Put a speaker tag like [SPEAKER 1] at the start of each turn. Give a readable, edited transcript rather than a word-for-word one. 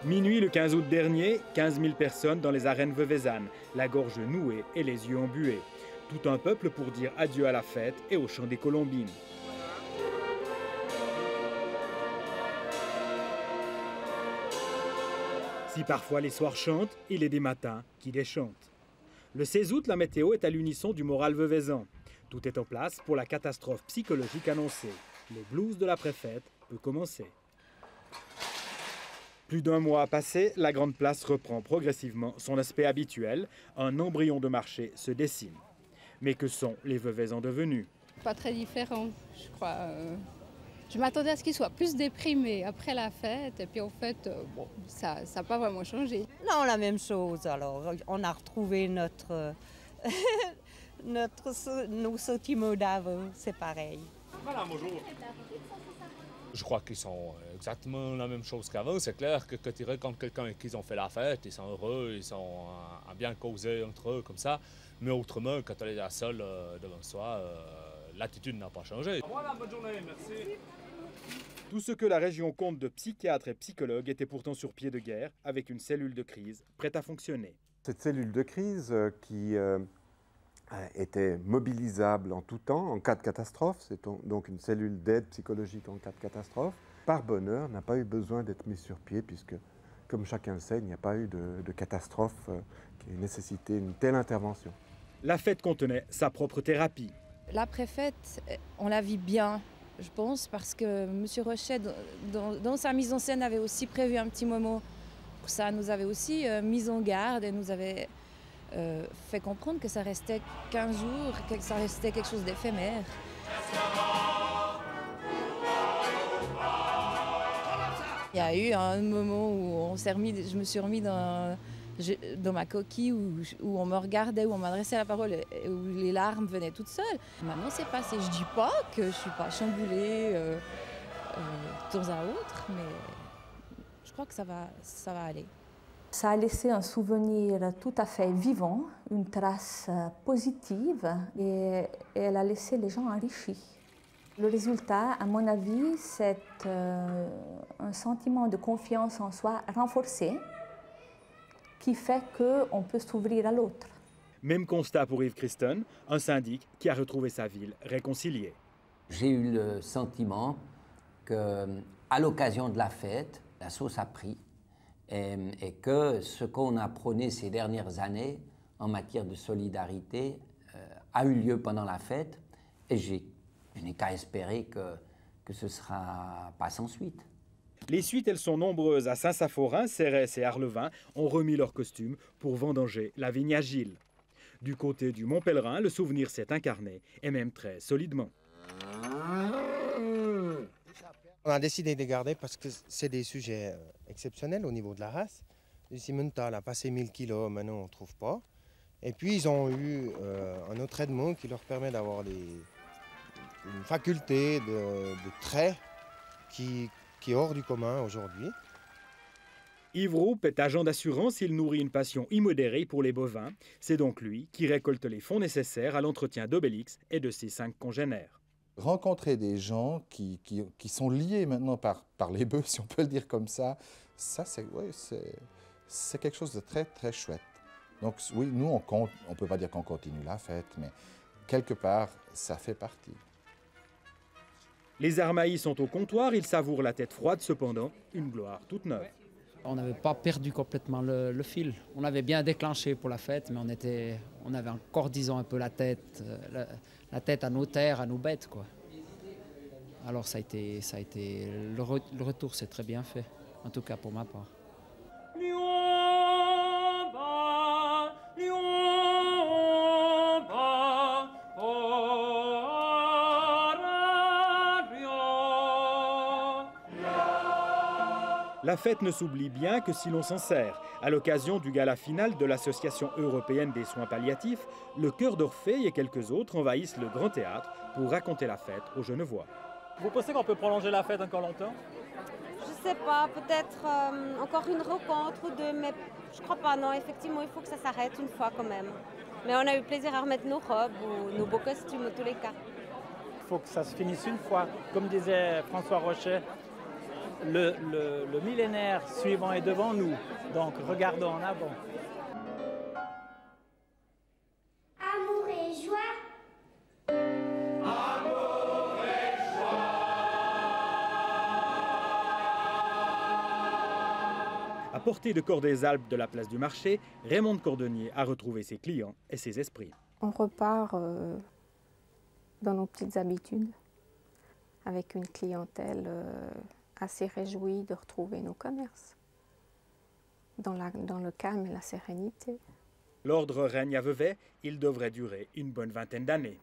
[SPEAKER 1] Minuit le 15 août dernier, 15 000 personnes dans les arènes veuvezannes, la gorge nouée et les yeux embués. Tout un peuple pour dire adieu à la fête et au chant des colombines. Si parfois les soirs chantent, il est des matins qui les chantent. Le 16 août, la météo est à l'unisson du moral veuvezan. Tout est en place pour la catastrophe psychologique annoncée. Le blues de la préfète peut commencer. Plus d'un mois passé, la Grande Place reprend progressivement son aspect habituel. Un embryon de marché se dessine. Mais que sont les veuvezans devenus?
[SPEAKER 2] Pas très différent, je crois. Je m'attendais à ce qu'ils soient plus déprimés après la fête. Et puis en fait, bon, ça n'a pas vraiment changé.
[SPEAKER 3] Non, la même chose. Alors, on a retrouvé nos sentiments d'avant, c'est pareil.
[SPEAKER 4] Voilà, bonjour. Je crois qu'ils sont exactement la même chose qu'avant. C'est clair que quand ils rencontrent quelqu'un et qu'ils ont fait la fête, ils sont heureux, ils sont à bien causer entre eux comme ça. Mais autrement, quand on est la seule devant soi, l'attitude n'a pas changé. Voilà, bonne journée, merci.
[SPEAKER 1] Tout ce que la région compte de psychiatres et psychologues était pourtant sur pied de guerre, avec une cellule de crise prête à fonctionner.
[SPEAKER 5] Cette cellule de crise qui était mobilisable en tout temps, en cas de catastrophe, c'est donc une cellule d'aide psychologique en cas de catastrophe, par bonheur, n'a pas eu besoin d'être mise sur pied, puisque, comme chacun le sait, il n'y a pas eu de catastrophe qui ait nécessité une telle intervention.
[SPEAKER 1] La fête contenait sa propre thérapie.
[SPEAKER 6] La préfète, on la vit bien, je pense, parce que M. Rochet, dans sa mise en scène, avait aussi prévu un petit moment pour ça, nous avait aussi mis en garde et nous avait fait comprendre que ça restait 15 jours, que ça restait quelque chose d'éphémère. Il y a eu un moment où je me suis remis dans ma coquille, où on me regardait, où on m'adressait la parole, et où les larmes venaient toutes seules. Maintenant, c'est passé. Je ne dis pas que je ne suis pas chamboulée de temps à autre, mais je crois que ça va aller.
[SPEAKER 7] Ça a laissé un souvenir tout à fait vivant, une trace positive, et elle a laissé les gens enrichis. Le résultat, à mon avis, c'est un sentiment de confiance en soi renforcé qui fait qu'on peut s'ouvrir à l'autre.
[SPEAKER 1] Même constat pour Yves Christen, un syndic qui a retrouvé sa ville réconciliée.
[SPEAKER 8] J'ai eu le sentiment qu'à l'occasion de la fête, la sauce a pris et que ce qu'on a prôné ces dernières années en matière de solidarité a eu lieu pendant la fête et je n'ai qu'à espérer que ce ne sera pas sans suite.
[SPEAKER 1] Les suites, elles sont nombreuses. À Saint-Saphorin, Cérès et Arlevin ont remis leurs costumes pour vendanger la vigne agile. Du côté du Mont-Pèlerin, le souvenir s'est incarné, et même très solidement.
[SPEAKER 9] On a décidé de les garder parce que c'est des sujets exceptionnels au niveau de la race. Le Simmental a passé 1000 kilos, maintenant on ne trouve pas. Et puis ils ont eu un autre aidement qui leur permet d'avoir une faculté de trait qui est hors du commun aujourd'hui.
[SPEAKER 1] Yves Roup est agent d'assurance, il nourrit une passion immodérée pour les bovins. C'est donc lui qui récolte les fonds nécessaires à l'entretien d'Obélix et de ses 5 congénères.
[SPEAKER 10] Rencontrer des gens qui sont liés maintenant par les bœufs, si on peut le dire comme ça c'est quelque chose de très, très chouette. Donc oui, nous, on ne peut pas dire qu'on continue la fête, mais quelque part, ça fait partie.
[SPEAKER 1] Les Armaillis sont au comptoir, ils savourent la tête froide cependant, une gloire toute neuve.
[SPEAKER 11] On n'avait pas perdu complètement le fil. On avait bien déclenché pour la fête, mais on avait encore, disons, un peu la tête à nos terres, à nos bêtes, quoi. Alors ça a été le retour s'est très bien fait, en tout cas pour ma part.
[SPEAKER 1] La fête ne s'oublie bien que si l'on s'en sert. À l'occasion du gala final de l'Association européenne des soins palliatifs, le chœur d'Orphée et quelques autres envahissent le Grand Théâtre pour raconter la fête aux Genevois.
[SPEAKER 12] Vous pensez qu'on peut prolonger la fête encore longtemps?
[SPEAKER 13] Je sais pas, peut-être encore une rencontre ou deux, mais je crois pas, non, effectivement, il faut que ça s'arrête une fois quand même. Mais on a eu plaisir à remettre nos robes ou nos beaux costumes, en tous les cas.
[SPEAKER 12] Il faut que ça se finisse une fois. Comme disait François Rochet, Le millénaire suivant est devant nous, donc regardons en avant.
[SPEAKER 14] Amour et joie. Amour et joie.
[SPEAKER 1] À portée de Corps-des-Alpes de la place du marché, Raymond Cordonnier a retrouvé ses clients et ses esprits.
[SPEAKER 15] On repart dans nos petites habitudes, avec une clientèle assez réjouie de retrouver nos commerces, dans le calme et la sérénité.
[SPEAKER 1] L'ordre règne à Vevey, il devrait durer une bonne vingtaine d'années.